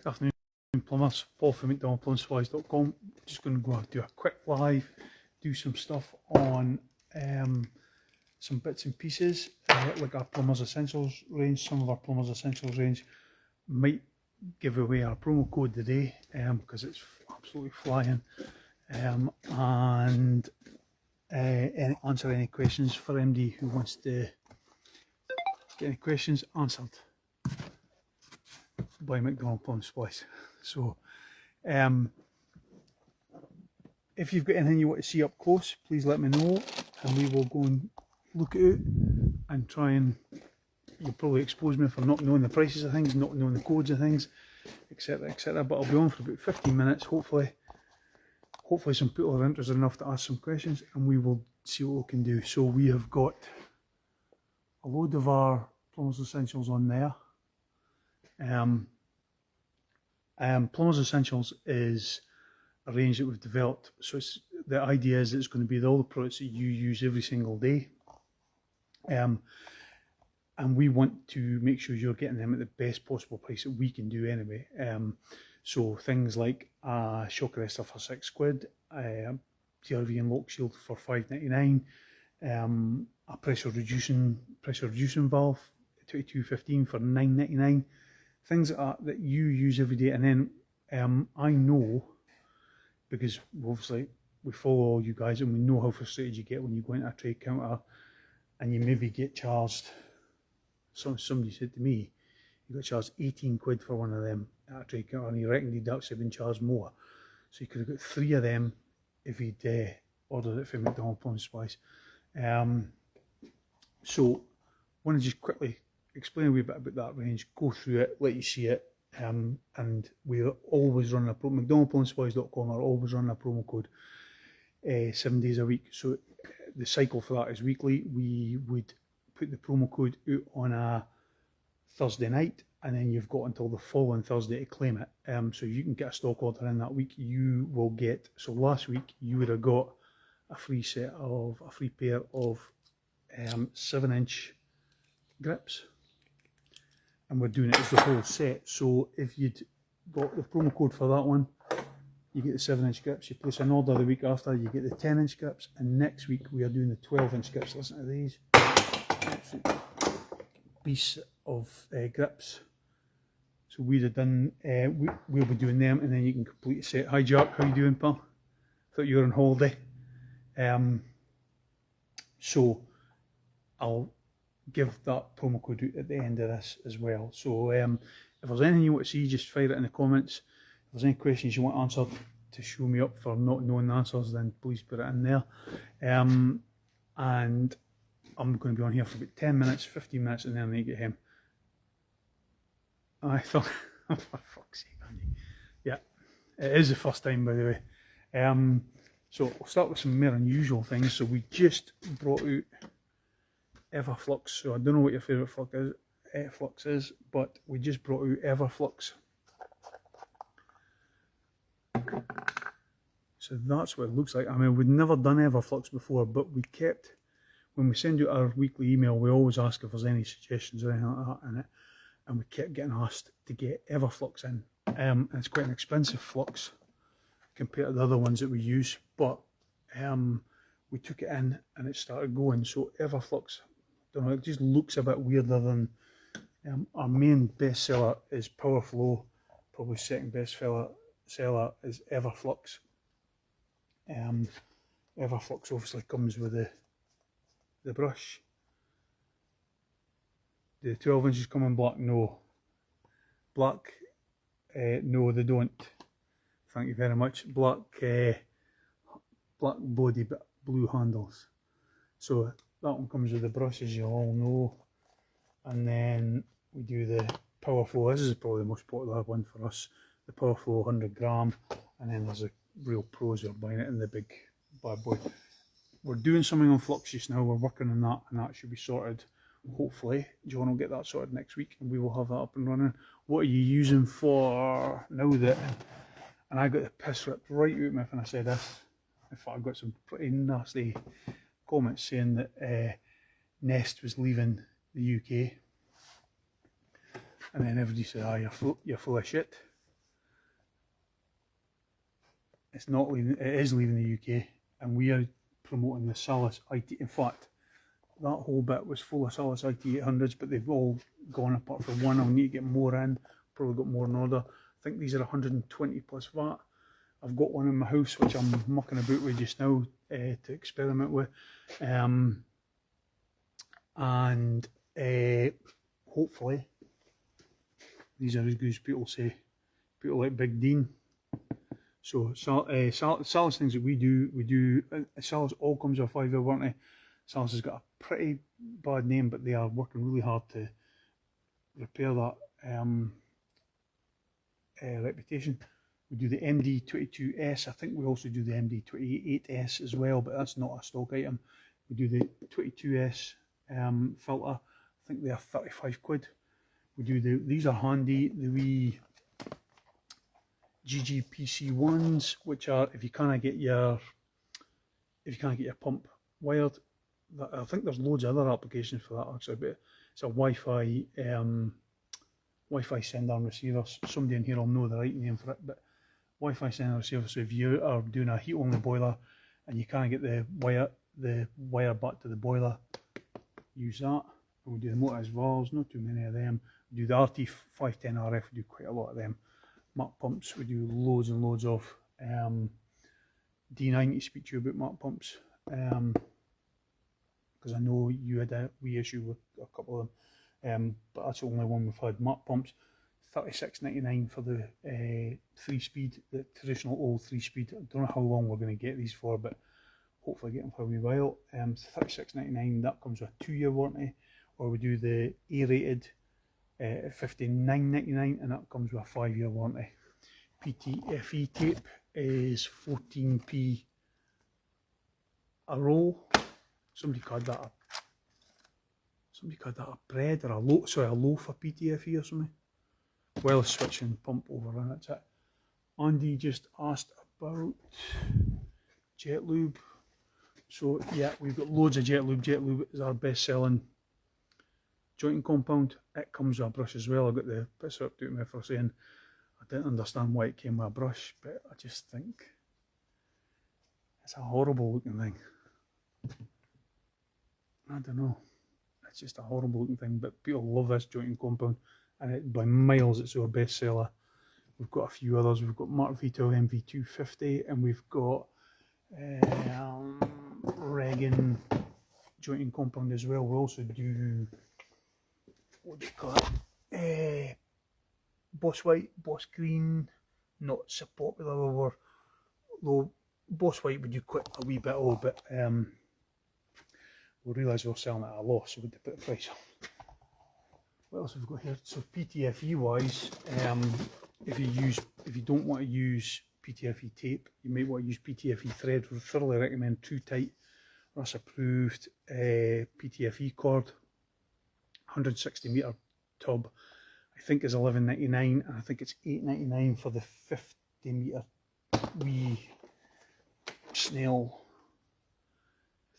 Afternoon, plumbers. Paul from McDonaldPlumbingSupplies.com. Just going to go do a quick live, do some stuff on some bits and pieces, like our Plumbers Essentials range. Some of our Plumbers Essentials range might give away our promo code today because it's absolutely flying, and answer any questions for MD who wants to get any questions answered by McDonald Plumbing Supplies. So if you've got anything you want to see up close, please let me know and we will go and look at it and try and, you'll probably expose me for not knowing the prices of things, not knowing the codes of things, etc, etc, but I'll be on for about 15 minutes. Hopefully some people are interested enough to ask some questions and we will see what we can do. So we have got a load of our Plumbers Essentials on there. Plumbers Essentials is a range that we've developed, so the idea is it's going to be all the products that you use every single day, and we want to make sure you're getting them at the best possible price that we can do anyway. So things like a shock arrestor for £6, TRV and lock shield for £5.99, a pressure reducing valve 2215 for £9.99. Things like that you use every day. And then I know, because obviously we follow all you guys and we know how frustrated you get when you go into a trade counter and you maybe get charged, somebody said to me, you got charged £18 for one of them at a trade counter and you reckon you'd actually been charged more. So you could have got 3 of them if you'd ordered it from McDonald Plumbing Supplies. So I want to just quickly explain a wee bit about that range, go through it, let you see it, and we're always running a McDonaldPlumbingSupplies.com are always running a promo code 7 days a week. So the cycle for that is weekly. We would put the promo code out on a Thursday night, and then you've got until the following Thursday to claim it. So you can get a stock order in that week. You will get, so last week you would have got a free pair of 7-inch grips, and we're doing it as the whole set. So if you'd got the promo code for that one, you get the 7-inch grips. You place an order the week after, you get the 10-inch grips, and next week we are doing the 12-inch grips. Listen to these piece of grips. So we'd have done, we'll be doing them, and then you can complete a set. Hi Jack, how you doing, pal? Thought you were on holiday. So I'll give that promo code out at the end of this as well. So if there's anything you want to see, just fire it in the comments. If there's any questions you want answered to show me up for not knowing the answers, then please put it in there. And I'm going to be on here for about 10 minutes, 15 minutes, and then I get him. I thought, oh, for fuck's sake, Andy. Yeah, it is the first time, by the way. So we'll start with some more unusual things. So we just brought out Everflux. So I don't know what your favourite flux is, but we just brought out Everflux. So that's what it looks like. I mean, we'd never done Everflux before, but we kept, when we send out our weekly email, we always ask if there's any suggestions or anything like that in it, and we kept getting asked to get Everflux in. And it's quite an expensive flux compared to the other ones that we use, but we took it in and it started going. So Everflux, I don't know, it just looks a bit weirder than our main bestseller is Powerflow. Probably second best seller is Everflux. Everflux obviously comes with the brush. Do the 12 inches come in black? No. Black? No, they don't. Thank you very much. Black body but blue handles. So that one comes with the brush, as you all know. And then we do the Powerflow. This is probably the most popular one for us. The Powerflow 100 gram. And then there's a real pros who are buying it in the big bad boy. We're doing something on flux just now. We're working on that, and that should be sorted. Hopefully, John will get that sorted next week, and we will have that up and running. What are you using for now that? And I got the piss ripped right out of me when I said this. In fact, I got some pretty nasty comments saying that Nest was leaving the UK, and then everybody said, "Ah, you're full of shit." It's not leaving. It is leaving the UK, and we are promoting the Salis IT. In fact, that whole bit was full of Salis IT 800s, but they've all gone apart from one. I'll need to get more in. Probably got more in order. I think these are 120 plus VAT. I've got one in my house which I'm mucking about with just now to experiment with, and hopefully these are as good as people say. People like Big Dean. So Salis things that we do. Salis all comes with a 5-year warranty. Salis has got a pretty bad name, but they are working really hard to repair that reputation. We do the MD22S. I think we also do the MD28S as well, but that's not a stock item. We do the 22S filter. I think they are 35 quid. We do these are handy, the wee GGPC ones, which are if you can't get your pump wired. I think there's loads of other applications for that actually, but it's a Wi-Fi sender and receiver. Somebody in here will know the right name for it, but Wi-Fi sender and receiver. So if you are doing a heat-only boiler and you can't get the wire back to the boiler, use that. And we do the motorized valves, not too many of them. We do the RT510RF, we do quite a lot of them. Mark pumps, we do loads and loads of. D90 speak to you about mark pumps, because I know you had a wee issue with a couple of them, but that's the only one we've had. Mark pumps, $36.99 for the 3-speed, the traditional old 3-speed. I don't know how long we're going to get these for, but hopefully get them for a wee while. $36.99, that comes with a 2-year warranty, or we do the A-rated $59.99, and that comes with a 5-year warranty. PTFE tape is 14p a roll. Somebody called that a bread or a loaf of PTFE or something. Well, switching pump over, and that's it. Andy just asked about jet lube. So yeah, we've got loads of jet lube. Jet lube is our best selling jointing compound. It comes with a brush as well. I got the piss up to me for saying I didn't understand why it came with a brush, but I just think it's a horrible looking thing. I don't know. It's just a horrible looking thing, but people love this jointing compound, and by miles it's our best seller. We've got a few others. We've got Mark Vito MV250, and we've got Regan jointing compound as well. We also do, what do you call it? Boss White, Boss Green, not so popular over, though Boss White we do quite a wee bit of, but we realised we were selling it at a loss, so we had to put the price up. What else have we got here? So PTFE wise, if you don't want to use PTFE tape, you might want to use PTFE thread. We thoroughly recommend True Tight, RAS approved PTFE cord, 160 metre tub. I think is $11.99, and I think it's $8.99 for the 50 metre wee snail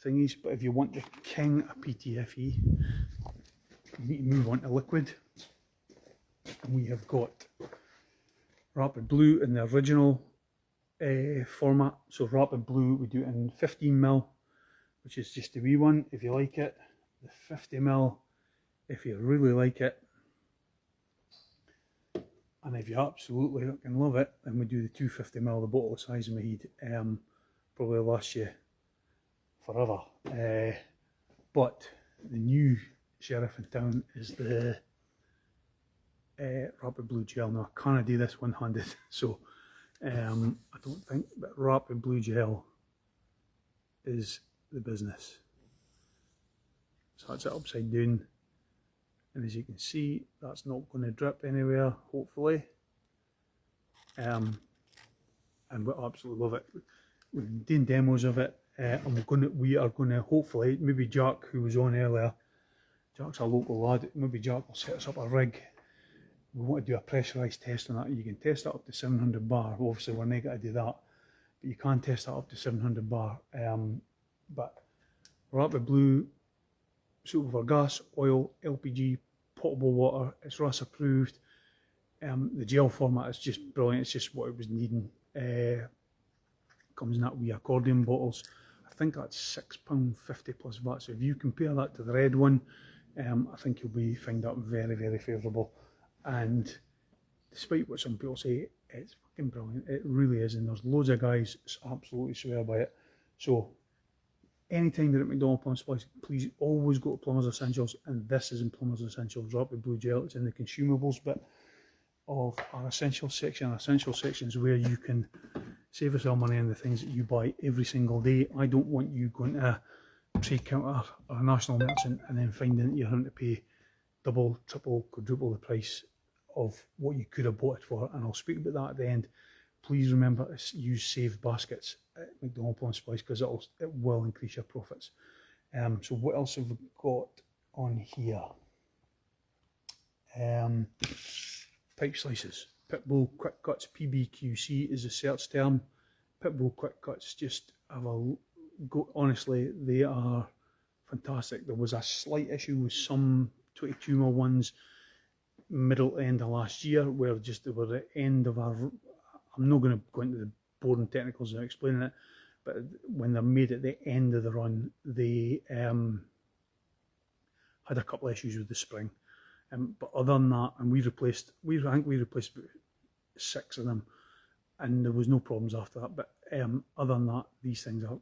thingies. But if you want the king of PTFE, you need to move on to liquid, and we have got Rapid Blue in the original format. So Rapid Blue, we do it in 15mm, which is just the wee one if you like it, the 50mm if you really like it, and if you absolutely fucking love it, then we do the 250mm, the bottle the size of my head. Probably last you forever. But the new sheriff in town is the Rapid Blue Gel. Now I can't do this one-handed, so I don't think, but Rapid Blue Gel is the business. So that's it upside down, and as you can see, that's not going to drip anywhere, hopefully. And we absolutely love it. We've been doing demos of it, and we are going to hopefully, maybe Jack, who was on earlier, Jack's a local lad, maybe Jack will set us up a rig. We want to do a pressurised test on that. You can test it up to 700 bar. Obviously we're not going to do that, but you can test that up to 700 bar. But Rapid Blue, suitable for gas, oil, LPG, potable water. It's RAS approved. The gel format is just brilliant. It's just what it was needing. comes in that wee accordion bottles. I think that's £6.50 plus VAT. So if you compare that to the red one, I think you'll find that very, very favourable. And despite what some people say, it's fucking brilliant. It really is, and there's loads of guys absolutely swear by it. So anytime you're at McDonald Plum Supplies, please always go to Plumbers Essentials, and this is in Plumbers Essentials. Drop the blue gel. It's in the consumables bit of our essentials section. Our essentials section is where you can save yourself money on the things that you buy every single day. I don't want you going to trade counter or a national merchant and then finding that you're having to pay double, triple, quadruple the price of what you could have bought it for. And I'll speak about that at the end. Please remember to use saved baskets at McDonald Plum Supplies, because it will increase your profits. So what else have we got on here? Pipe slices. Pitbull Quick Cuts, PBQC is the search term. Pitbull Quick Cuts, just have a go. Honestly, they are fantastic. There was a slight issue with some 22mm ones middle end of last year, where just they were the end of our, I'm not going to go into the boring technicals and explaining it, but when they're made at the end of the run, they had a couple of issues with the spring. But other than that, and I think we replaced about 6 of them, and there was no problems after that. But other than that, these things are,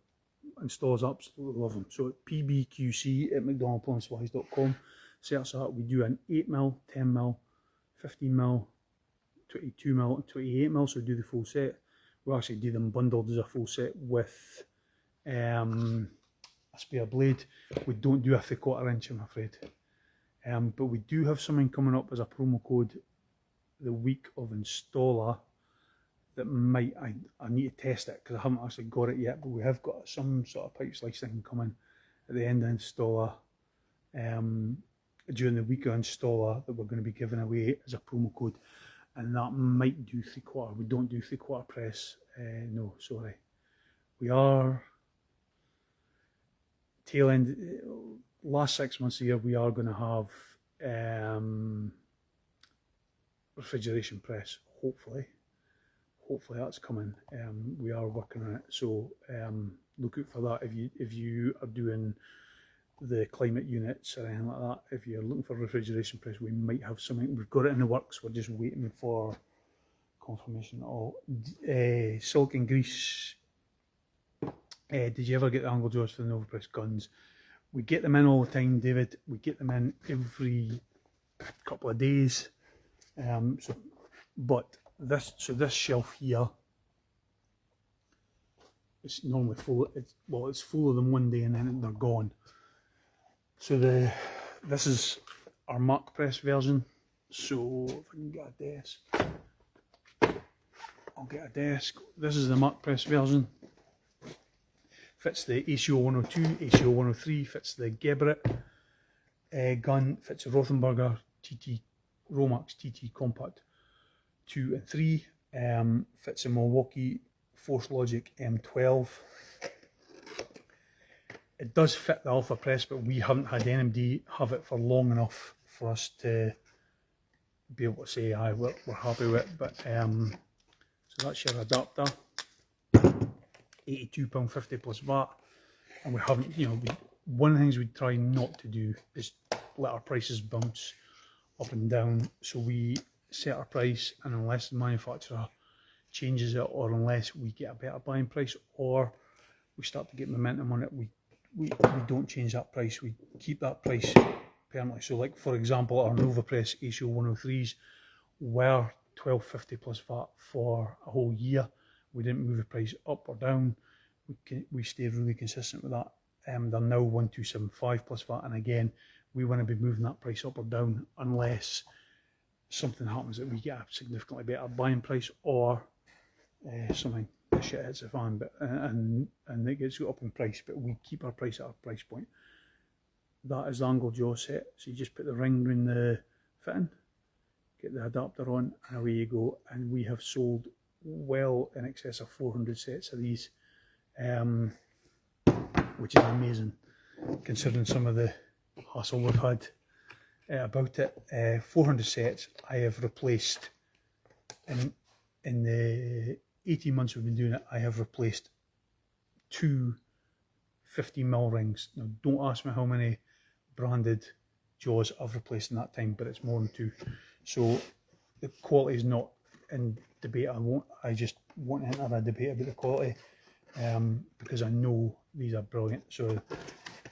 installers absolutely love them. So at PBQC at mcdonaldplumsupplies.com, search that. We do an 8mm, 10mm, 15mm, 22mm and 28mm, so we do the full set. We actually do them bundled as a full set with a spare blade. We don't do a 3/4 inch, I'm afraid. But we do have something coming up as a promo code the week of installer that might, I need to test it because I haven't actually got it yet, but we have got some sort of pipe slice thing coming at the end of installer during the week of installer that we're going to be giving away as a promo code, and that might do 3/4. We don't do 3/4 press, no, sorry. We are tail end, last 6 months of the year, we are going to have refrigeration press, hopefully that's coming. We are working on it, so look out for that. If you are doing the climate units or anything like that, if you're looking for refrigeration press, we might have something. We've got it in the works, we're just waiting for confirmation. Silicon grease. Did you ever get the angle jaws for the Novapress guns? We get them in all the time, David. We get them in every couple of days. This shelf here, it's normally full. It's full of them one day and then they're gone. So this is our Mark Press version. So if I can get a desk, I'll get a desk. This is the Mark Press version. Fits the ACO 102, ACO 103, fits the Geberit gun, fits the Rothenberger TT Romax TT Compact 2 and 3, fits a Milwaukee Force Logic M12. It does fit the Alpha Press, but we haven't had NMD have it for long enough for us to be able to say, aye, we're happy with it. But so that's your adapter. £82.50 plus VAT, and we haven't, one of the things we try not to do is let our prices bounce up and down. So we set our price, and unless the manufacturer changes it, or unless we get a better buying price, or we start to get momentum on it, we don't change that price. We keep that price permanently. So like, for example, our Novapress ACO 103s were £12.50 plus VAT for a whole year. We didn't move the price up or down. We stayed really consistent with that. They're now £1,275 plus VAT, and again, we want to be moving that price up or down unless something happens that we get a significantly better buying price, or something shit hits the fan, but and it gets up in price. But we keep our price at our price point. That is the angle jaw set. So you just put the ring around the fitting, get the adapter on, and away you go. And we have sold well in excess of 400 sets of these, which is amazing considering some of the hassle we've had about it. 400 sets I have replaced in the 18 months we've been doing it. I have replaced 2 15mm rings. Now, don't ask me how many branded jaws I've replaced in that time, but it's more than 2. So the quality is not in debate. I just won't enter a debate about the quality, because I know these are brilliant. So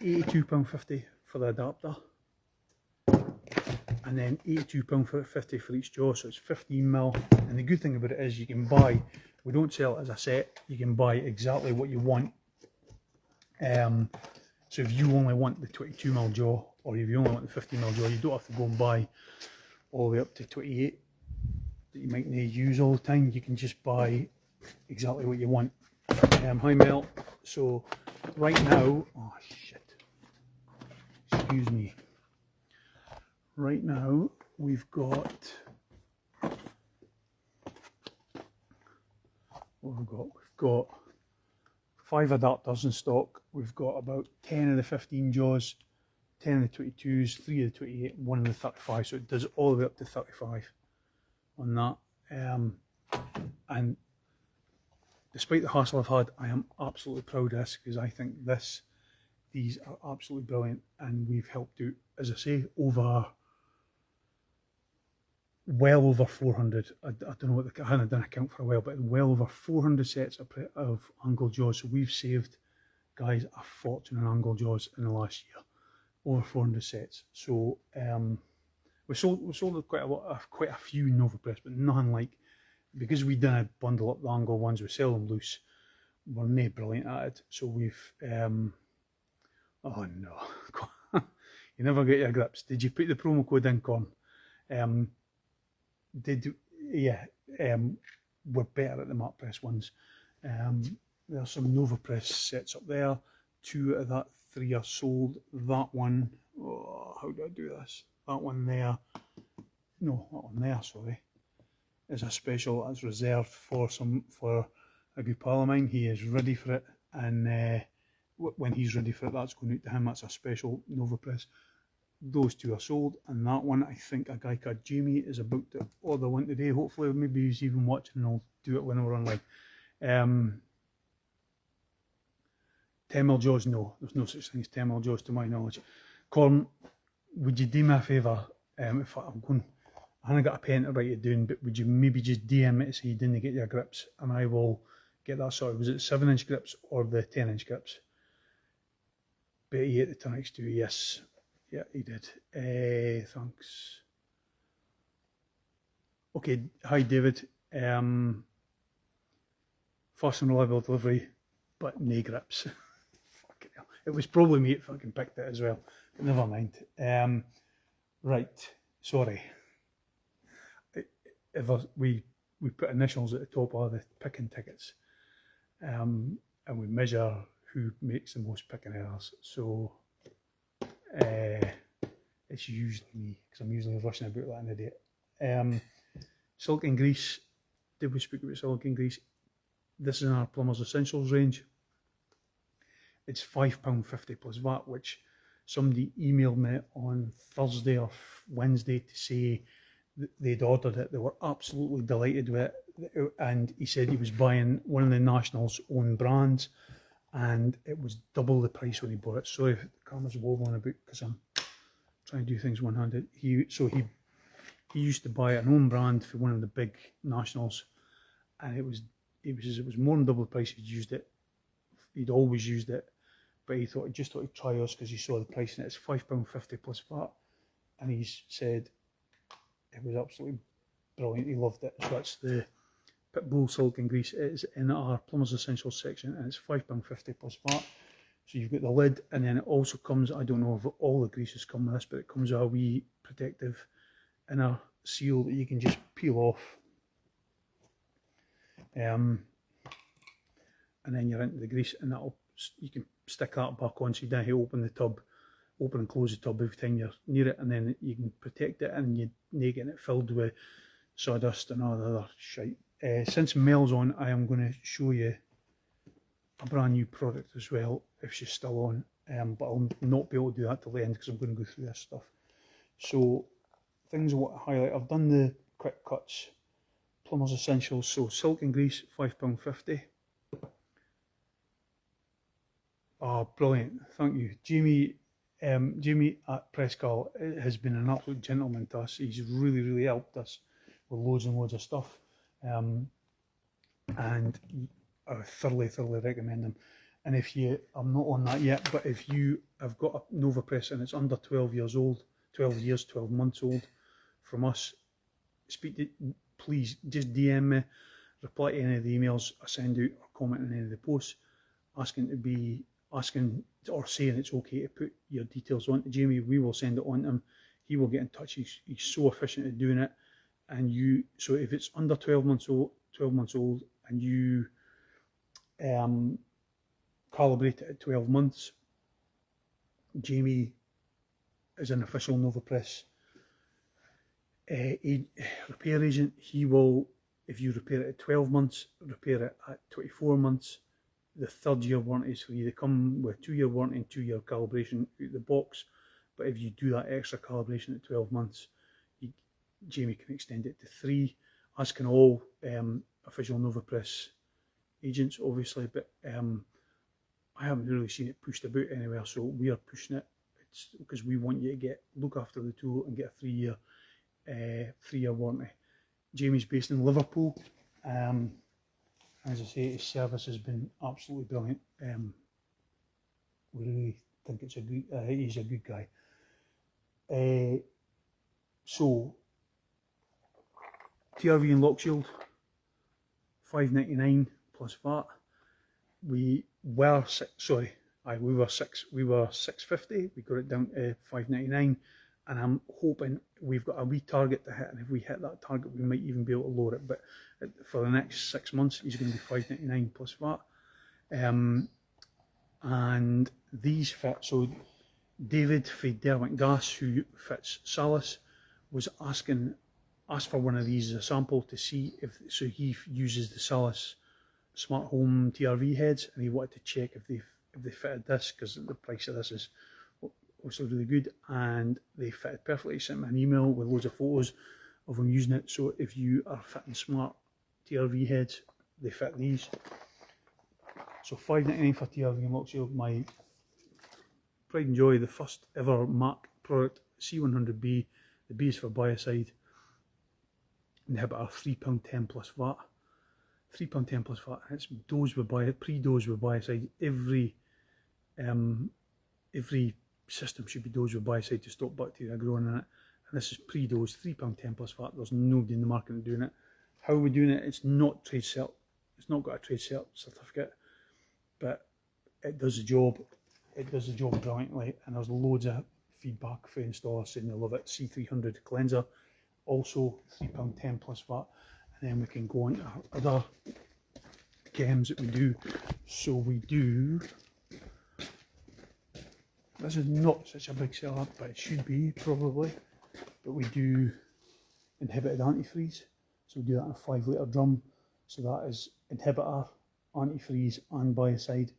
£82.50 for the adapter, and then £82.50 for each jaw, so it's 15mm. And the good thing about it is you can buy, we don't sell it as a set, you can buy exactly what you want. So if you only want the 22mm jaw, or if you only want the 15mm jaw, you don't have to go and buy all the way up to 28 that you might need to use all the time. You can just buy exactly what you want. Hi Mel. So right now, oh shit, excuse me. Right now we've got, what have we got? We've got 5 adapters in stock. We've got about 10 of the 15 jaws, 10 of the 22s, 3 of the 28, 1 of the 35. So it does all the way up to 35 on that. And despite the hassle I've had, I am absolutely proud of this, because I think these are absolutely brilliant, and we've helped out, as I say, well over 400. I don't know what I haven't done a count for a while, but well over 400 sets of angle jaws. So we've saved guys a fortune on angle jaws in the last year, over 400 sets. So we sold quite a few NovaPress, but nothing like, because we didn't bundle up the angle ones, we sell them loose. We're not brilliant at it. So we've oh no, you never get your grips. Did you put the promo code in, Con? We're better at the Mark Press ones. There's some NovaPress sets up there. 2 of that 3 are sold. That one, oh, how do I do this? That one there, no, that one there, sorry, is a special that's reserved for a good pal of mine. He is ready for it, and when he's ready for it, that's going out to him. That's a special NovaPress. Those 2 are sold, and that one, I think a guy called Jamie is about to order one today. Hopefully, maybe he's even watching, and I'll do it when we're online. 10mm jaws, no, there's no such thing as 10mm jaws to my knowledge. Corn, would you do me a favour? I haven't got a pen to write it down, but would you maybe just DM me to say you didn't get your grips, and I will get that sorted. Was it 7-inch grips or the 10-inch grips? But he ate the Tonics too, yes. Yeah, he did. Thanks. Okay, hi David. Fast and reliable delivery, but no grips. Fucking hell. It was probably me that fucking picked it as well, but never mind. Right, sorry. We put initials at the top of the picking tickets, and we measure who makes the most picking errors. So it's usually me, because I'm usually rushing about like an idiot. Silk and Grease. Did we speak about Silk and Grease? This is in our Plumbers Essentials range. It's £5.50 plus VAT, which somebody emailed me on Thursday or Wednesday to say that they'd ordered it. They were absolutely delighted with it, and he said he was buying one of the National's own brands, and it was double the price when he bought it. Sorry if the camera's wobbling about, because I'm trying to do things one-handed. He used to buy an own brand for one of the big Nationals, and it was more than double the price. He'd always used it, but he just thought he'd try us because he saw the price, and it's £5.50 plus VAT, and he said it was absolutely brilliant. He loved it. So that's the Pitbull Silk and Grease. It is in our Plumbers Essentials section, and it's £5.50 plus VAT. So you've got the lid, and then it also comes, I don't know if all the greases come with this, but it comes with a wee protective inner seal that you can just peel off. And then you're into the grease, and you can stick that back on, so you don't have to open and close the tub every time you're near it, and then you can protect it, and you're not getting it filled with sawdust and all the other shite. Since Mel's on, I am going to show you a brand new product as well, if she's still on, but I'll not be able to do that till the end because I'm going to go through this stuff. So things I want to highlight: I've done the quick cuts, Plumbers Essentials. So Silk and Grease, £5.50. Oh, brilliant! Thank you, Jamie. Jamie at Prescal has been an absolute gentleman to us. He's really helped us with loads and loads of stuff, and I thoroughly recommend him. And if you, I'm not on that yet, but if you have got a Nova Press and it's under 12 years old, 12 years, 12 months old, from us, please just DM me, reply to any of the emails I send out, or comment on any of the posts, asking or saying it's okay to put your details on to Jamie. We will send it on to him. He will get in touch. He's so efficient at doing it. And so if it's under 12 months old, and you calibrate it at 12 months, Jamie is an official Nova Press repair agent. He will, if you repair it at 12 months, repair it at 24 months. The 3rd year warranty is free. They come with 2-year warranty and 2-year calibration out the box. But if you do that extra calibration at 12 months, Jamie can extend it to 3, as can all official Nova Press agents, obviously. But I haven't really seen it pushed about anywhere, so we are pushing it. It's because we want you to look after the tool and get a 3-year warranty. Jamie's based in Liverpool. As I say, his service has been absolutely brilliant. We really think he's a good guy. So TRV and lock shield, $5.99 plus VAT. We were $6.50. We got it down to $5.99, and I'm hoping we've got a wee target to hit. And if we hit that target, we might even be able to lower it. But for the next 6 months, he's going to be $5.99 plus VAT. And these fit. So David for Derwent Gas, who fits Salis, was asked for one of these as a sample to see if. So he uses the Salis smart home TRV heads, and he wanted to check if they fitted this, because the price of this is also really good, and they fitted perfectly. He sent me an email with loads of photos of him using it. So if you are fitting smart TRV heads, they fit these. So $5.99 for TRV and lock shield. My pride and joy, the first ever Mac product, C100B. The B is for biocide. Inhibitor, £3.10 plus VAT. £3.10 plus VAT. And it's pre-dosed with biocide. Every system should be dosed with biocide to stop bacteria growing in it. And this is pre-dosed, £3.10 plus VAT. There's nobody in the market doing it. How are we doing it? It's not trade cert. It's not got a trade cert certificate, but it does the job. It does the job brilliantly, and there's loads of feedback for installers saying they love it. C300 cleanser, also £3.10 plus VAT. And then we can go on to other chems that we do. So we do, this is not such a big seller, but it should be probably, but we do inhibited antifreeze. So we do that in a 5 litre drum. So that is inhibitor, antifreeze and biocide.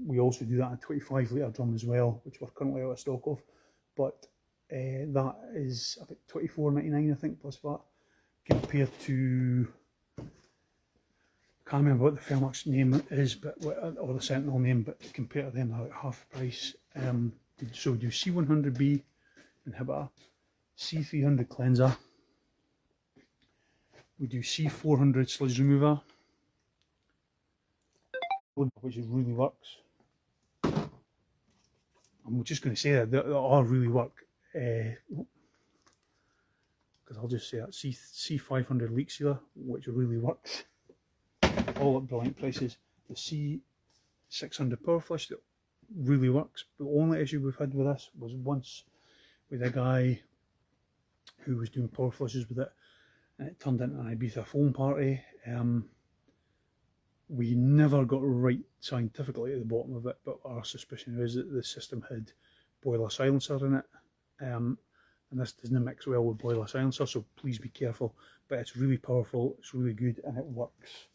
We also do that in a 25 litre drum as well, which we're currently out of stock of. But that is about $24.99 I think plus VAT, compared to, I can't remember what the Thermux name is, but or the Sentinel name, but compared to them, they're about half the price. So we do C100B inhibitor, C300 cleanser, we do C400 sludge remover, which really works. I'm just going to say that they all really work, because I'll just say that C500 leak sealer, which really works, all at brilliant prices. The C600 power flush that really works. The only issue we've had with this was once with a guy who was doing power flushes with it, and it turned into an Ibiza foam party. We never got right scientifically at the bottom of it, but our suspicion is that the system had boiler silencer in it, and this doesn't mix well with boiler silencer, so please be careful. But it's really powerful, it's really good, and it works.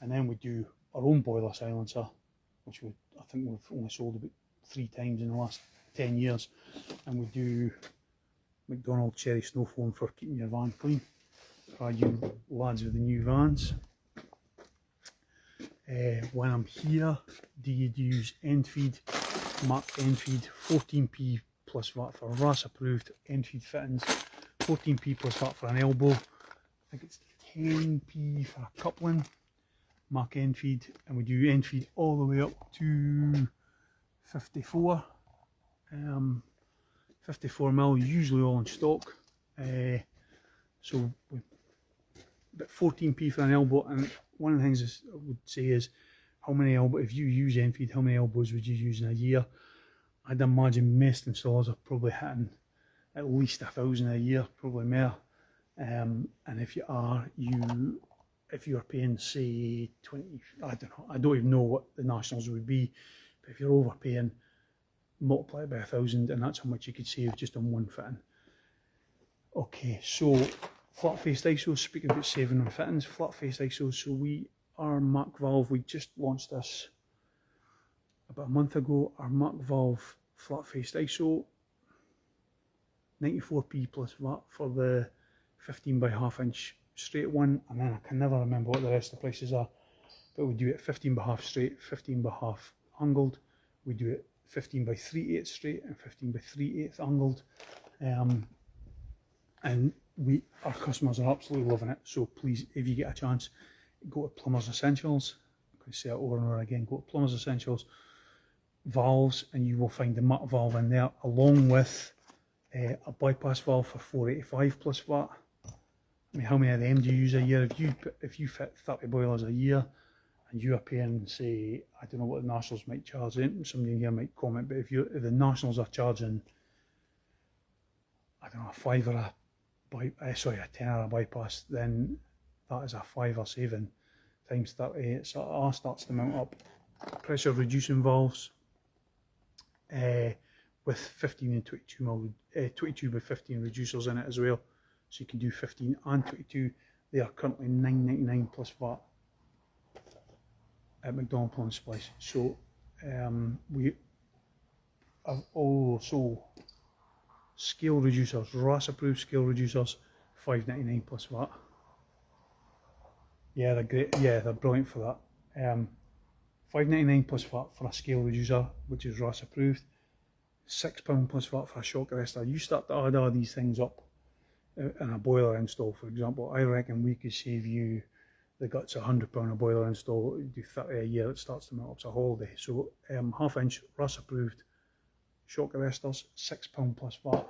And then we do our own boiler silencer, which I think we've only sold about 3 times in the last 10 years, and we do McDonald's cherry snow foam for keeping your van clean for you lads with the new vans. When I'm here, do you use end feed, marked end feed, 14p plus VAT for RAS approved end feed fittings, 14p plus VAT for an elbow, I think it's 10p for a coupling, mark end feed, and we do end feed all the way up to 54, 54mm, usually all in stock. So about 14p for an elbow, and one of the things I would say is, how many elbows, if you use end feed, how many elbows would you use in a year? I'd imagine most installers are probably hitting at least 1,000 a year, probably more. And if you are, if you are paying, say, 20, I don't even know what the nationals would be, but if you're overpaying, multiply it by 1,000, and that's how much you could save just on one fitting. Okay, so flat faced ISOs, speaking about saving on fittings, flat faced ISOs, so our Mac valve, we just launched this about a month ago. Our Mac valve flat faced ISO, 94p plus VAT for the 15 by half inch straight one, and then I can never remember what the rest of the prices are, but we do it 15 by half straight, 15 by half angled, we do it 15 by 3/8 straight and 15 by 3/8 angled, and our customers are absolutely loving it. So please, if you get a chance, go to Plumbers Essentials. I'm going to say it over and over again, go to Plumbers Essentials valves, and you will find the Mac valve in there, along with a bypass valve for 485 plus VAT. I mean, how many of them do you use a year? If you fit 30 boilers a year, and you are paying, say, I don't know what the nationals might charge, somebody in here might comment, but if the nationals are charging, I don't know, a tenner a bypass, then that is a £5 saving times 30. So it all starts to mount up. Pressure reducing valves with 15 and 22 by 15 reducers in it as well. So you can do 15 and 22. They are currently £9.99 plus VAT at McDonald Plumbing Supplies. So we have also scale reducers, RAS approved scale reducers, £5.99 plus VAT. Yeah, they're great. Yeah, they're brilliant for that. £5.99 plus VAT for a scale reducer, which is RAS approved. £6 plus VAT for a shock arrestor. You start to add all these things up in a boiler install, for example. I reckon we could save you the guts £100 a boiler install. You do 30 a year, it starts to mount up to a holiday. So half inch RAS approved shock arresters, £6 plus VAT.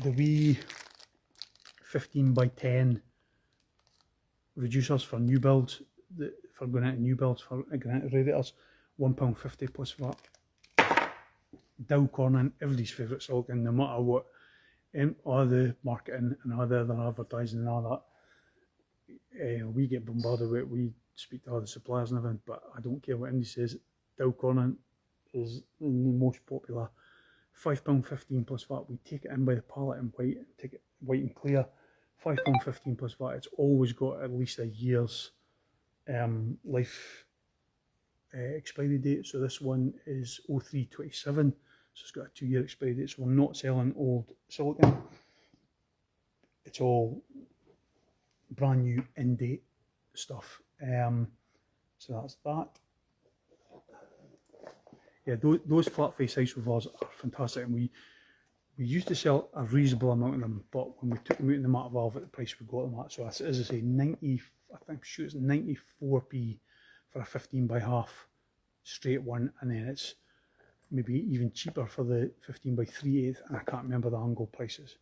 The wee 15 by 10 reducers for new builds, for going into new builds, for going into radiators, £1.50 plus VAT. Dow Corning, everybody's favourite silicon, no matter what, all the marketing and all the other advertising and all that. We get bombarded with it, we speak to all the suppliers and everything, but I don't care what anybody says, Dow Corning is the most popular. £5.15 plus VAT. We take it in by the pallet in white, and take it white and clear. £5.15 plus VAT. It's always got at least a year's life expiry date. So this one is 03/27, so it's got a 2-year expiry date. So we're not selling old silicon. It's all brand new, in date stuff. So that's that. Yeah, those flat face ice valves are fantastic, and we used to sell a reasonable amount of them, but when we took them out in the Mac valve at the price we got them at, so as I say, it's 94p for a 15 by half straight one, and then it's maybe even cheaper for the 15 by 3/8, and I can't remember the angle prices.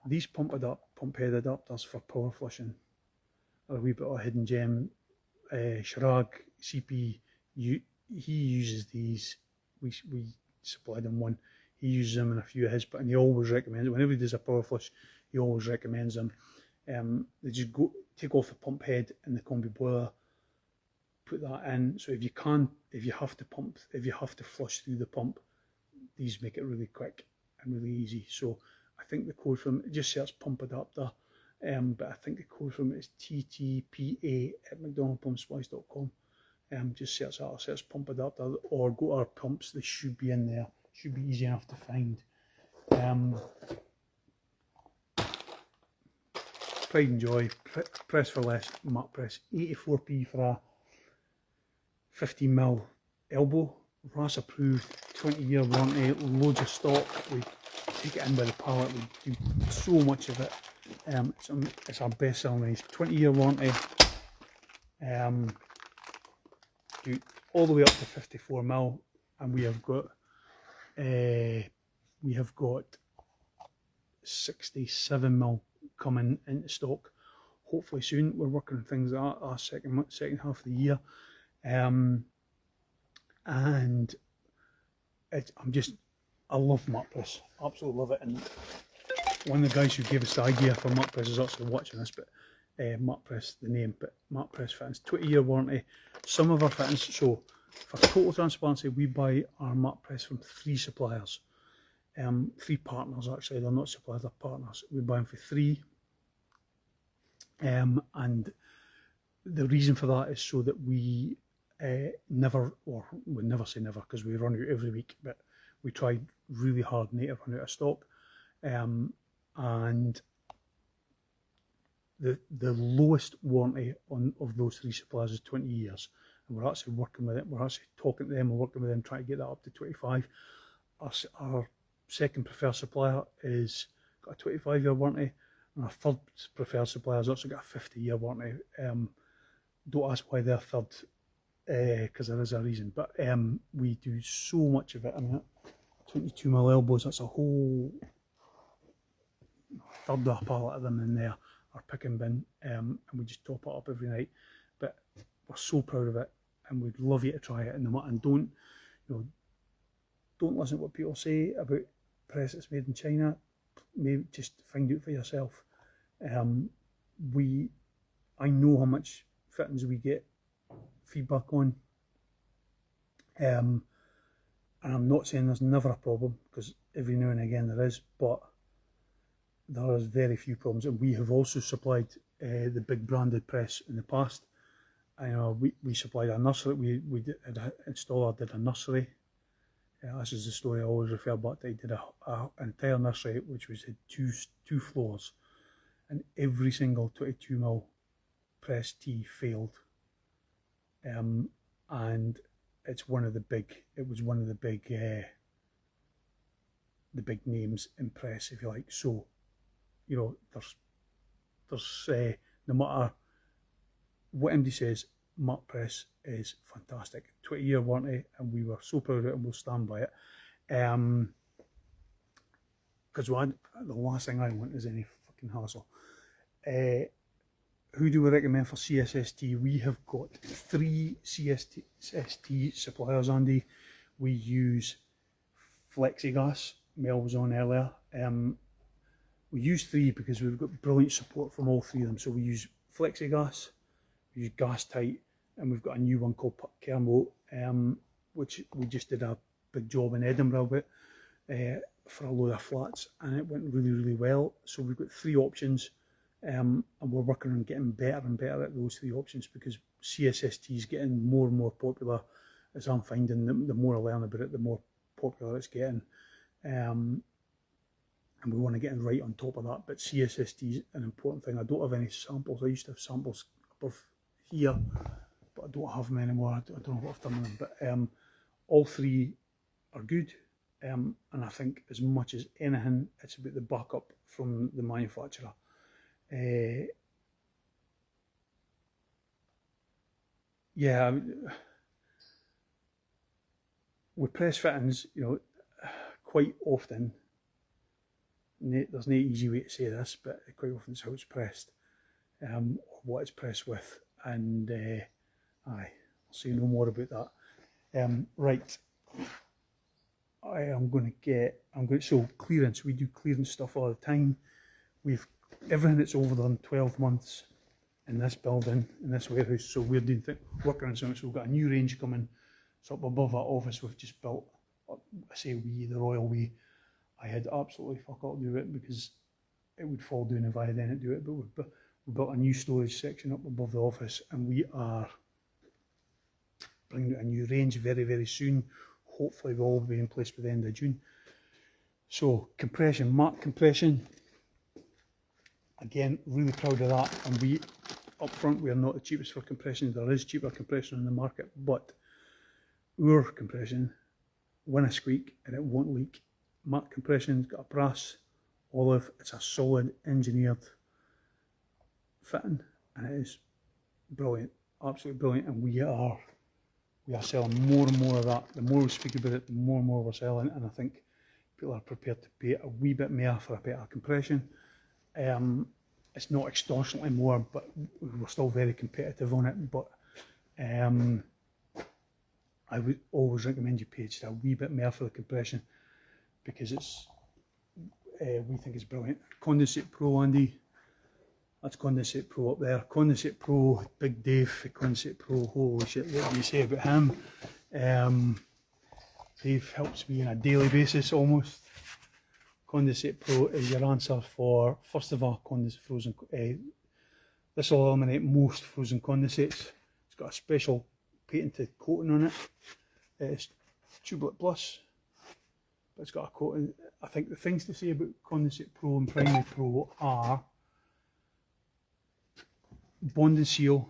These pump head adapters for power flushing are a wee bit of a hidden gem. Chirag CP, he uses these. We supplied him one. He uses them in a few of his, and he always recommends it. Whenever he does a power flush, he always recommends them. They just take off the pump head in the combi boiler, put that in. So if you have to flush through the pump, these make it really quick and really easy. So I think the code for them, it just says pump adapter, but I think the code for them is TTPA at mcdonaldplumbsupplies.com. Just search that, or search pump adapter, or go to our pumps. They should be in there. Should be easy enough to find. pride and joy, press for less, mat press, 84p for a 15mm elbow, RAS approved, 20-year warranty, loads of stock. We take it in by the pallet, we do so much of it. It's our best selling range, 20-year warranty, do all the way up to 54mm, and we have got 67mm coming into stock hopefully soon. We're working on things that are second half of the year, and I love mat press, absolutely love it. And one of the guys who gave us the idea for mat press is actually watching this, but mat press, the name, but mat press fittings, 20-year warranty. Some of our fittings, so for total transparency, we buy our mat press from 3 suppliers, 3 partners actually. They're not suppliers, they're partners. We buy them for 3, and the reason for that is so that we never say never, because we run out every week, but we tried really hard not to run out of stock, and the lowest warranty of those 3 suppliers is 20 years, and we're actually working with it. We're actually talking to them and working with them, trying to get that up to 25. Our second preferred supplier is got a 25-year warranty, and our third preferred supplier has also got a 50-year warranty. Don't ask why they're third, because there is a reason, but we do so much of it. I mean, 22mm elbows, that's a whole third of a pallet of them in there, our picking bin, and we just top it up every night. But we're so proud of it, and we'd love you to try it. And don't listen to what people say about press that's made in China. Maybe just find out for yourself. I know how much fittings we get feedback on, and I'm not saying there's never a problem, because every now and again there is, but there is very few problems. And we have also supplied the big branded press in the past. I know we supplied a nursery. We did an installer did a nursery. This is the story I always refer back to. He did an entire nursery which was had two floors, and every single 22mm press T failed. And it was one of the big names in press, if you like. So, there's no matter what MD says, mat press is fantastic. 20-year warranty, and we were so proud of it, and we'll stand by it. Because the last thing I want is any fucking hassle. Who do we recommend for CSST? We have got 3 CSST suppliers, Andy. We use Flexigas, Mel was on earlier. We use 3 because we've got brilliant support from all 3 of them. So we use Flexigas, we use Gas Tight, and we've got a new one called Kermo, which we just did a big job in Edinburgh with for a load of flats, and it went really, really well. So we've got 3 options, and we're working on getting better and better at those 3 options, because CSST is getting more and more popular, as I'm finding. The more I learn about it, the more popular it's getting. And we want to get right on top of that. But CSST is an important thing. I don't have any samples. I used to have samples above here, but I don't have them anymore. I don't know what I've done with them. But all 3 are good, and I think as much as anything, it's about the backup from the manufacturer. Yeah, with press fittings, quite often, there's no easy way to say this, but quite often it's how it's pressed, or what it's pressed with, and I'll say no more about that. Right, so clearance, we do clearance stuff all the time. We've everything that's over than 12 months in this building, in this warehouse, so we're doing working on something. So we've got a new range coming. So up above that office we've just built, I say we, the royal we. I had absolutely fuck all to do it, because it would fall down if I didn't do it, but we built a new storage section up above the office, and we are bringing out a new range very, very soon. Hopefully we'll all be in place by the end of June. So compression, mat compression, Again, really proud of that. And we, up front, we are not the cheapest for compression. There is cheaper compression in the market, but our compression won't squeak and it won't leak. Mac compression's got a brass olive. It's a solid engineered fitting, and it is brilliant, absolutely brilliant. And we are selling more and more of that. The more we speak about it, the more and more we're selling, and I think people are prepared to pay a wee bit more for a better compression. It's not extortionately more, but we're still very competitive on it. But I would always recommend you pay just a wee bit more for the compression, because it's we think it's brilliant. Condensate Pro, Andy. That's Condensate Pro up there. Condensate Pro, Big Dave, Condensate Pro. Holy shit, what do you say about him? Dave helps me on a daily basis almost. Condensate Pro is your answer for, first of all, condensate frozen. This will eliminate most frozen condensates. It's got a special patented coating on it. It's Tubeless Plus, but it's got a coating. I think the things to say about Condensate Pro and Primary Pro are bond and seal.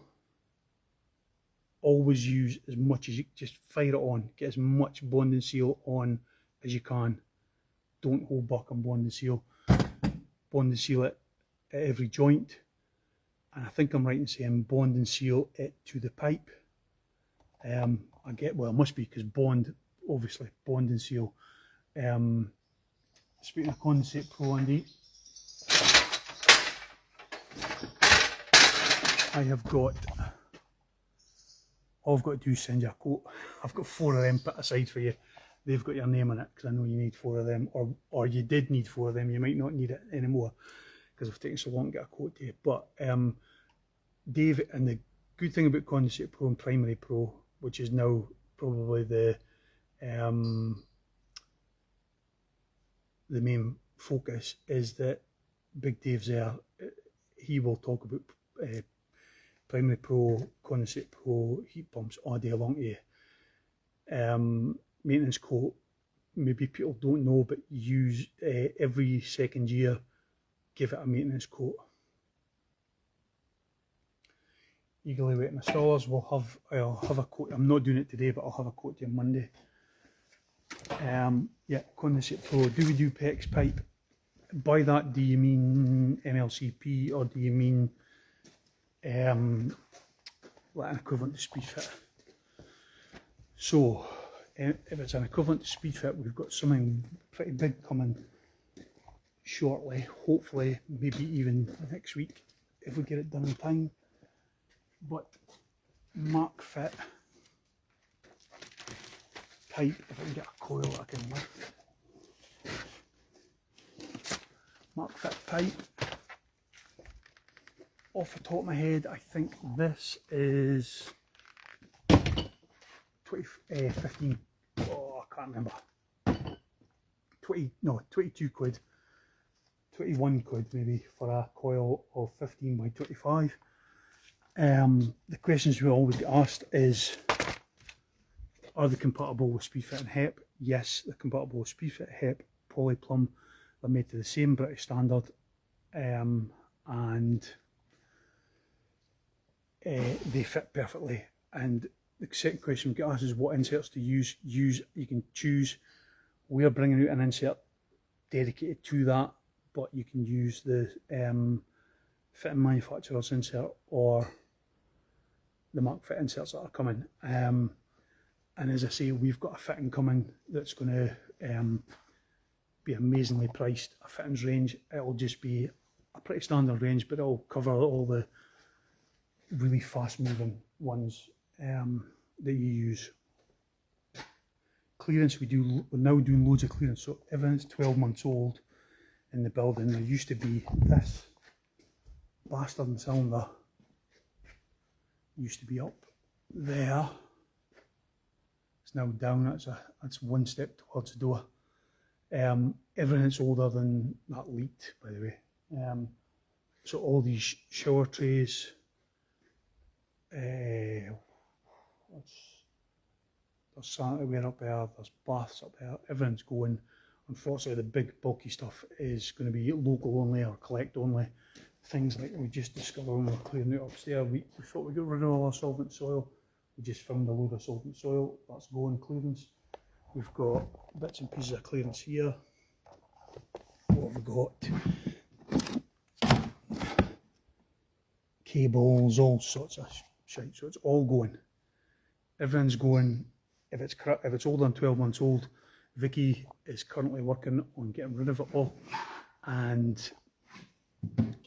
Always use as much as you, just fire it on. Get as much bond and seal on as you can. Don't hold back on bond and seal. Bond and seal it at every joint. And I think I'm right in saying bond and seal it to the pipe. Well, it must be, because bond, obviously, bond and seal. Speaking of Condensate Pro, Andy, I have got, all I've got to do is send you a quote. I've got 4 of them put aside for you. They've got your name on it, because I know you need 4 of them, or you did need 4 of them. You might not need it anymore, because it's taken so long to get a quote to you. But Dave, and the good thing about Condensate Pro and Primary Pro, which is now probably the main focus, is that Big Dave's there. He will talk about Primary Pro, Condensate Pro, heat pumps all day long to you. Maintenance quote, maybe people don't know, but use every second year, give it a maintenance quote. Eagerly waiting installers will have, I'll have a quote. I'm not doing it today, but I'll have a quote to you Monday. Yeah, Condensate Pro. Do we do PEX pipe? By that, do you mean MLCP, or do you mean like an equivalent to speed fit? So, if it's an equivalent to speed fit, we've got something pretty big coming shortly. Hopefully, maybe even next week, if we get it done in time. But Mark Fit pipe, if I can get a coil that I can lift. Mark Fit pipe. Off the top of my head, I think this is 15. Oh, I can't remember. 22 quid. 21 quid maybe for a coil of 15 by 25. The questions we always get asked is, are they compatible with Speedfit and HEP? Yes, they're compatible with Speedfit, HEP, Polyplumb. They're made to the same British standard, and they fit perfectly. And the second question we get asked is, what inserts to use? You can choose. We are bringing out an insert dedicated to that, but you can use the fitting manufacturer's insert or the Mark Fit inserts that are coming. And as I say, we've got a fitting coming that's going to be amazingly priced. A fittings range, it'll just be a pretty standard range, but it'll cover all the really fast moving ones that you use. Clearance, we're now doing loads of clearance, so everything's 12 months old in the building. There used to be this bastard and cylinder, used to be up there. It's now down. That's one step towards the door. Everything's older than that leaked, by the way. So all these shower trays, there's sanitary up there, there's baths up there, everything's going. Unfortunately, the big bulky stuff is going to be local only or collect only things like we just discovered when we were clearing out upstairs, we thought we got rid of all our solvent soil. We just found a load of solvent soil. That's going clearance. We've got bits and pieces of clearance here. What have we got? Cables, all sorts of shite. So it's all going. Everything's going. If it's older than 12 months old, Vicky is currently working on getting rid of it all, and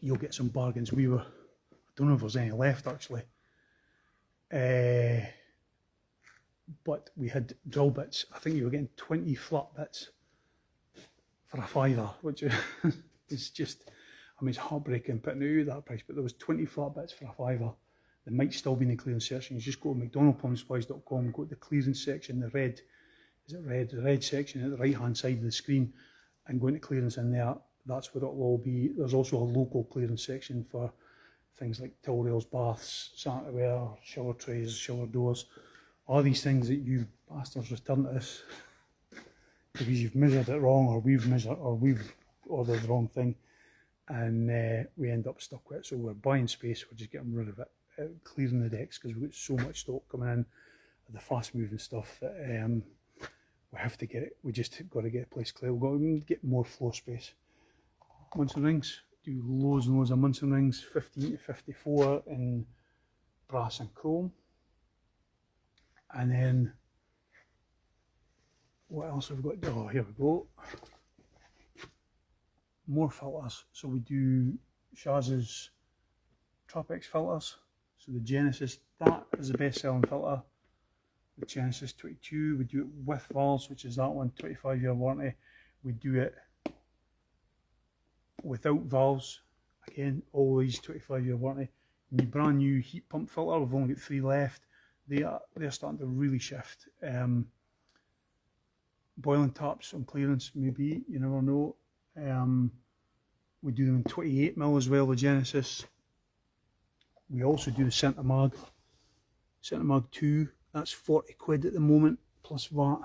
you'll get some bargains. I don't know if there's any left actually, but we had drill bits. I think you were getting 20 flat bits for a £5, which is just, I mean, it's heartbreaking putting it out at that price, but there was 20 flat bits for a £5. They might still be in the clearance section. You just go to mcdonaldplumbsupplies.com, go to the clearance section, the red section at the right hand side of the screen, and go into clearance in there. That's where it'll all be. There's also a local clearance section for things like towel rails, baths, sanitary ware, shower trays, shower doors, all these things that you bastards return to us because you've measured it wrong, or we've ordered the wrong thing, and we end up stuck with it. So we're buying space, we're just getting rid of it, clearing the decks because we've got so much stock coming in, the fast moving stuff that we have to get it. We just got to get a place clear. We've got to get more floor space. Munson rings, do loads and loads of Munson rings, 15 to 54 in brass and chrome. And then what else have we got? Oh, here we go. More filters. So we do Shaz's Trapex filters. So the Genesis, that is the best selling filter. The Genesis 22, we do it with valves, which is that one, 25-year warranty. We do it without valves, again, all these 25-year warranty. My brand new heat pump filter, we've only got 3 left. They're starting to really shift. Boiling taps on clearance, maybe, you never know. We do them in 28mm as well, the Genesis. We also do the Centimag 2, that's 40 quid at the moment, plus VAT.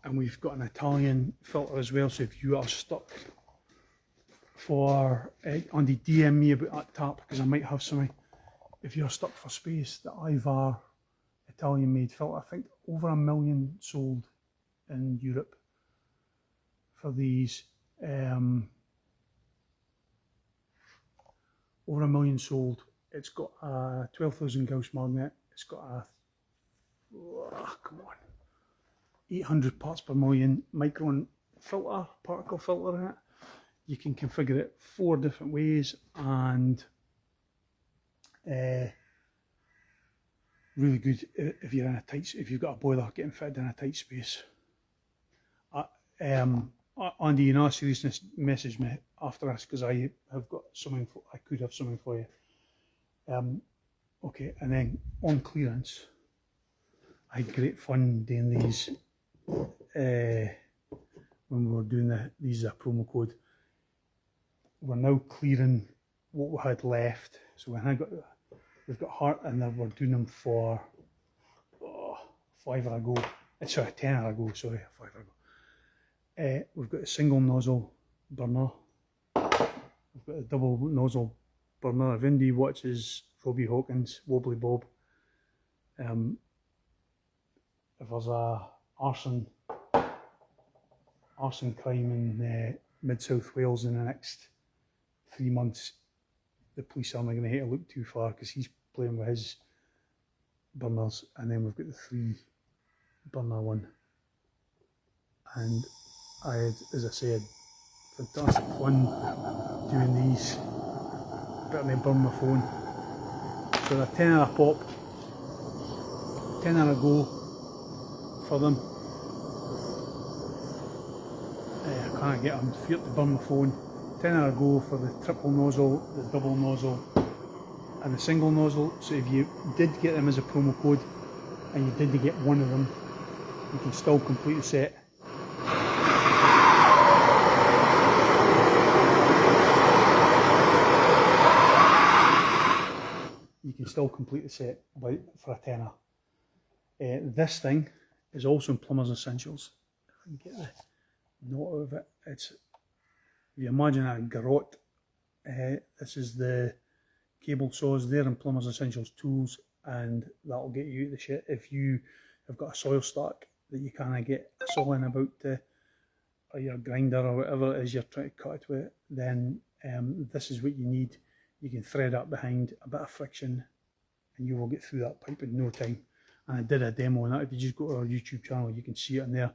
And we've got an Italian filter as well, so if you are stuck for, Andy, DM me about that tap, because I might have something. If you're stuck for space, the Ivar Italian made filter, I think over 1 million sold in Europe for these. Over 1 million sold. It's got a 12,000 Gauss magnet. It's got a, come on, 800 parts per million micron filter, particle filter in it. You can configure it 4 different ways, and really good if you're in a tight, if you've got a boiler getting fitted in a tight space. Andy, in all seriousness, message me after this because I have got something. I could have something for you. Okay, and then on clearance, I had great fun doing these when we were doing these are promo code. We're now clearing what we had left. So when we've got heart, and then we're doing them for £5 ago. Sorry, £10 ago. Sorry, £5 ago. We've got a single nozzle burner. We've got a double nozzle burner. If Indy watches Robbie Hawkins, Wobbly Bob, if there's a arson crime in mid-South Wales in the next 3 months, the police aren't going to hate to look too far because he's playing with his burners. And then we've got the 3 burner one, and I had, as I said, fantastic fun doing these. Better than burn my phone. So they're £10 a pop, £10 a go for them. I can't get them feared to burn my phone. £10 a go for the triple nozzle, the double nozzle, and the single nozzle. So if you did get them as a promo code and you did get one of them, you can still complete the set. You can still complete the set for a tenner. This thing is also in Plumbers Essentials. If I can get the note out of it. It's, if you imagine a garrote This is the cable saws. They're in Plumbers Essentials Tools, and that'll get you the shit. If you have got a soil stack that you can't get a saw in about or your grinder or whatever it is you're trying to cut it with, then this is what you need. You can thread up behind a bit of friction and you will get through that pipe in no time. And I did a demo on that. If you just go to our YouTube channel, you can see it in there.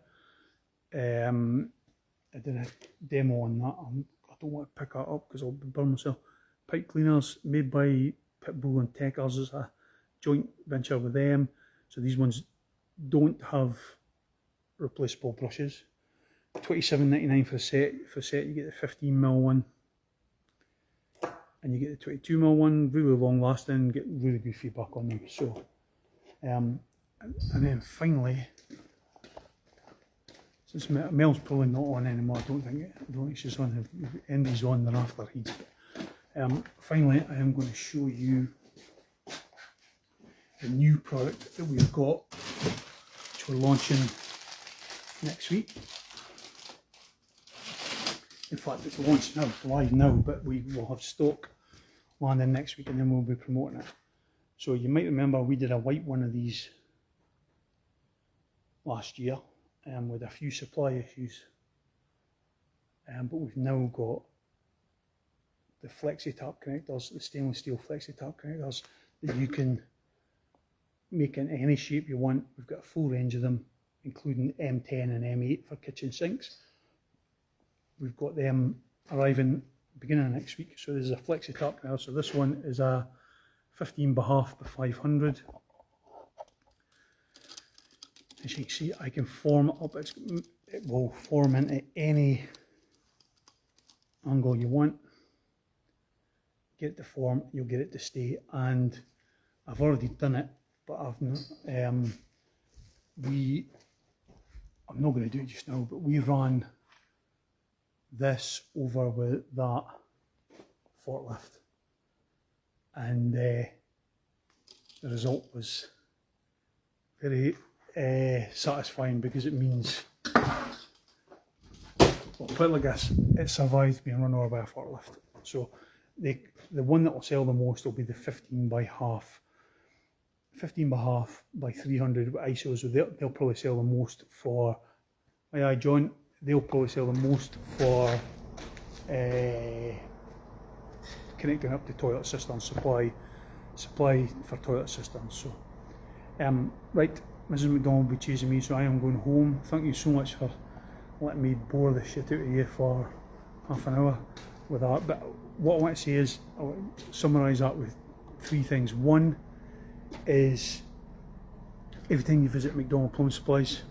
I did a demo on that. I don't want to pick that up because I'll burn myself. Pipe cleaners made by Pitbull and Tech. Ours is a joint venture with them. So these ones don't have replaceable brushes. $27.99 for a set. For a set, you get the 15mm one, and you get the 22mm one. Really long lasting. Get really good feedback on them. So, and then finally, since Mel's probably not on anymore, I don't think she's on. If Andy's on, then after he's. Finally, I am going to show you the new product that we've got, which we're launching next week. In fact, it's launched now, live now, but we will have stock landing next week and then we'll be promoting it. So you might remember we did a white one of these last year with a few supply issues. But we've now got the flexi-tap connectors, the stainless steel flexi-tap connectors that you can make in any shape you want. We've got a full range of them, including M10 and M8 for kitchen sinks. We've got them arriving beginning of next week. So there's a flexi-tap connector. So this one is a 15 by half by 500. As you can see, I can form it up. It will form into any angle you want. Get it to form, you'll get it to stay. And I've already done it, but I'm not going to do it just now, but we ran this over with that forklift, and the result was very satisfying, because it means, well, put it like this, it survived being run over by a forklift. So the one that will sell the most will be the 15 by half by 300 with ISOs. So they'll probably sell the most for, aye John, they'll probably sell the most for connecting up to toilet cisterns, supply for toilet cisterns. So right, Mrs. McDonald will be chasing me, so I am going home. Thank you so much for letting me bore the shit out of you for half an hour with that. But what I want to say is, I'll summarise that with three things. One is, every time you visit McDonald Plumbing Supplies,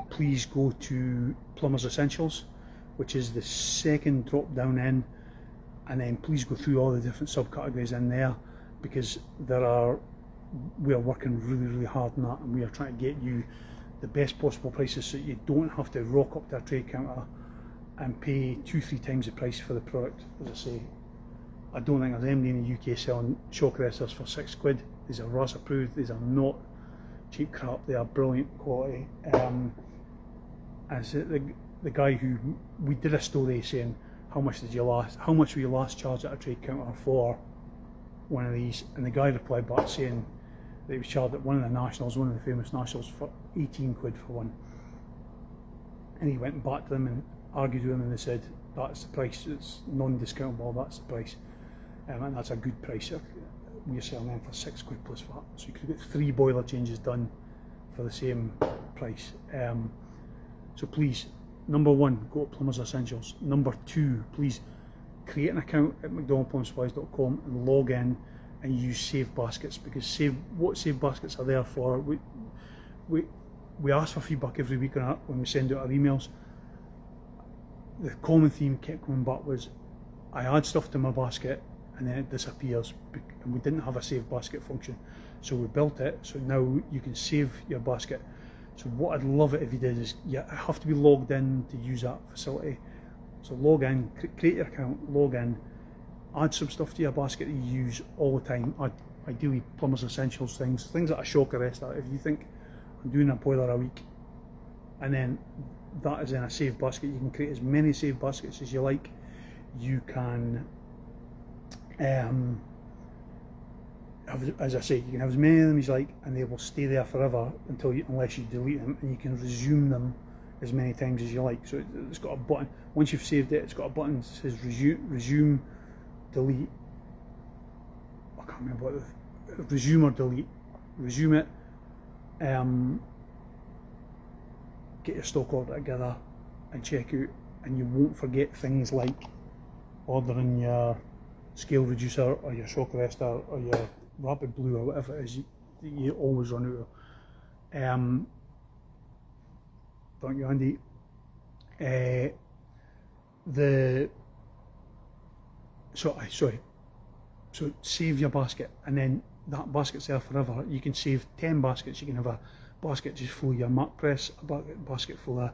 please go to Plumbers Essentials, which is the second drop down in, and then please go through all the different subcategories in there, because we are working really hard on that, and we are trying to get you the best possible prices so that you don't have to rock up to a trade counter and pay 2-3 times the price for the product. As I say, I don't think there's anybody in the UK selling shock arresters for £6. These are RAS approved, these are not cheap crap, they are brilliant quality. And so the guy who, we did a story saying, how much were you last charged at a trade counter for one of these? And the guy replied back saying that he was charged at one of the famous nationals, for 18 quid for one. And he went back to them and argued with them, and they said, that's the price, it's non-discountable, that's the price. And that's a good price. We're selling them for £6 plus VAT. So you could get 3 boiler changes done for the same price. So please, number one, go to Plumbers Essentials. Number two, please create an account at mcdonaldplumbsupplies.com and log in and use Save Baskets, because what Save Baskets are there for, we ask for feedback every week on that when we send out our emails. The common theme kept coming back was, I add stuff to my basket and then it disappears, and we didn't have a Save Basket function. So we built it, so now you can save your basket. So what I'd love it if you did is, you have to be logged in to use that facility. So log in, create your account, log in, add some stuff to your basket that you use all the time. Ideally Plumbers Essentials things like a shock arrestor. If you think, I'm doing a boiler a week, and then that is in a Save Basket, you can create as many Save Baskets as you like. you can as I say, you can have as many of them as you like, and they will stay there forever unless you delete them, and you can resume them as many times as you like. So it's got a button. Once you've saved it, it's got a button that says resume, delete. I can't remember what resume or delete. Resume it. Get your stock order together and check out, and you won't forget things like ordering your scale reducer or your shock arrestor or your rapid blue or whatever it is you always run out of. Thank you, Andy. So save your basket, and then that basket's there forever. You can save 10 baskets. You can have a basket just full of your Mac press, a basket full of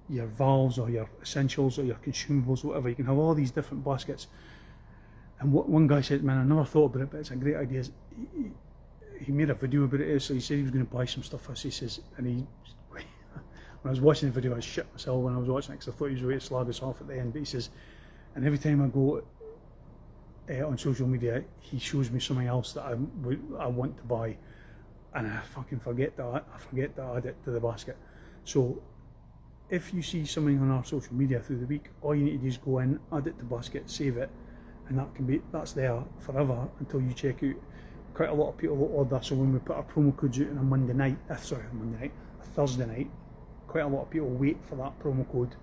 your valves or your essentials or your consumables, whatever. You can have all these different baskets. And what one guy said, man, I never thought about it, but it's a great idea. He made a video about it, so he said he was going to buy some stuff for us. He says, and when I was watching the video, I shit myself when I was watching it because I thought he was going to slag us off at the end. But he says, and every time I go on social media, he shows me something else that I want to buy, and I fucking forget to add it to the basket. So if you see something on our social media through the week, all you need to do is go in, add it to basket, save it, and that's there forever until you check out. Quite a lot of people will order, so when we put our promo codes out on a Thursday night, quite a lot of people wait for that promo code,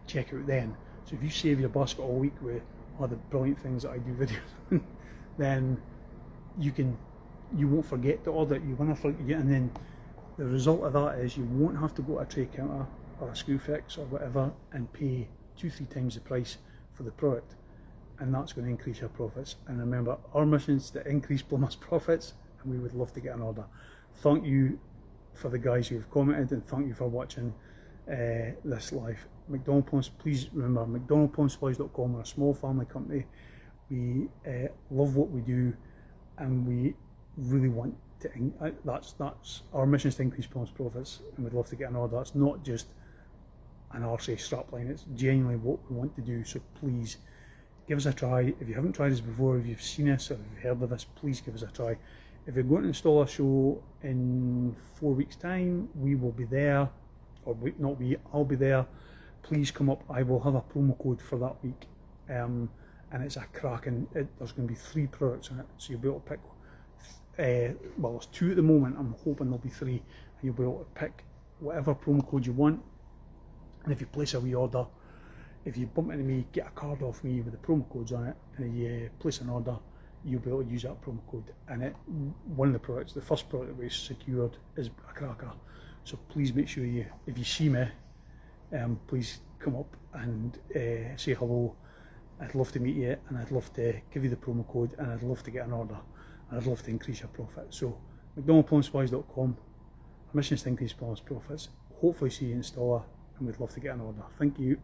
check out then. So if you save your basket all week with all the brilliant things that I do videos then you won't forget to order it. You want to forget, and then the result of that is you won't have to go to a trade counter or a Screwfix or whatever and pay 2-3 times the price for the product, and that's going to increase your profits. And remember, our mission is to increase plumbers' profits, and we would love to get an order. Thank you for the guys who've commented, and thank you for watching this live. McDonald Plumbing, please remember, McDonaldPlumbingSupplies.com. We're a small family company. We love what we do, and we really want to. That's our mission is to increase plumbers' profits, and we'd love to get an order. It's not just an RSA strapline. It's genuinely what we want to do. So please give us a try. If you haven't tried us before, if you've seen us or if you've heard of us, please give us a try. If you're going to install a show in 4 weeks' time, we will be there, I'll be there. Please come up. I will have a promo code for that week, and it's a cracking. There's going to be 3 products in it, so you'll be able to pick. Well, there's 2 at the moment. I'm hoping there'll be 3, and you'll be able to pick whatever promo code you want. And if you place a wee order, if you bump into me, get a card off me with the promo codes on it, and you place an order, you'll be able to use that promo code. And one of the products, the first product that we secured, is a cracker. So please make sure if you see me, please come up and say hello. I'd love to meet you, and I'd love to give you the promo code, and I'd love to get an order, and I'd love to increase your profit. So McDonaldPlumbingSupplies.com. Our mission is to increase plumbers' profits. Hopefully see you installer, and we'd love to get an order. Thank you.